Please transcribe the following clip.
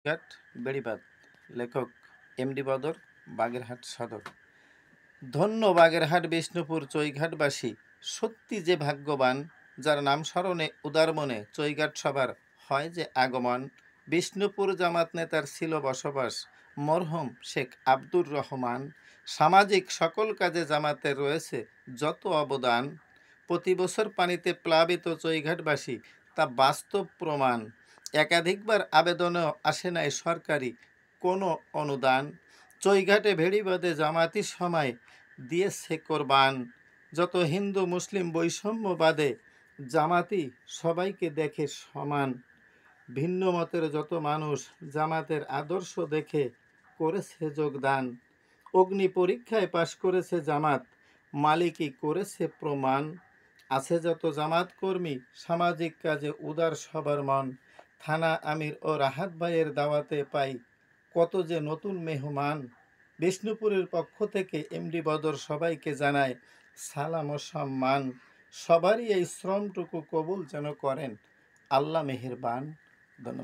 ঘাট বেড়িবাঁধ। লেখক এমডি বদর, বাগেরহাট সদর। ধন্য বাগেরহাট বিষ্ণুপুর চৈঘাটবাসী, সত্যি যে ভাগ্যবান, যার নাম স্মরণে উদার মনে চৈঘাট সবার হয় যে আগমন। বিষ্ণুপুর জামাত নেতার ছিল বসবাস, মরহুম শেখ আব্দুর রহমান। সামাজিক সকল কাজে জামাতের রয়েছে যত অবদান। প্রতি বছর পানিতে প্লাবিত চৈঘাটবাসী, তা বাস্তব প্রমাণ। একাধিকবার আবেদনেও আসে নাই সরকারি কোনো অনুদান। চৈঘাটে ভেড়িবাঁধে জামাতি সময় দিয়েছে কোরবান। যত হিন্দু মুসলিম বৈষম্যবাদে জামাতি সবাইকে দেখে সমান। ভিন্ন মতের যত মানুষ জামাতের আদর্শ দেখে করেছে যোগদান। অগ্নি পরীক্ষায় পাশ করেছে জামাত, মালিকই করেছে প্রমাণ। আছে যত জামাত কর্মী সামাজিক কাজে উদার সবার মন। থানা আমির ও রাহাত ভাইয়ের দাওয়াতে পাই কত যে নতুন মেহমান। বিষ্ণুপুরের পক্ষ থেকে এমডি বদর সবাইকে জানায় সালাম ও সম্মান। সবারই এই শ্রমটুকু কবুল যেন করেন আল্লাহ মেহেরবান। ধন্যবাদ।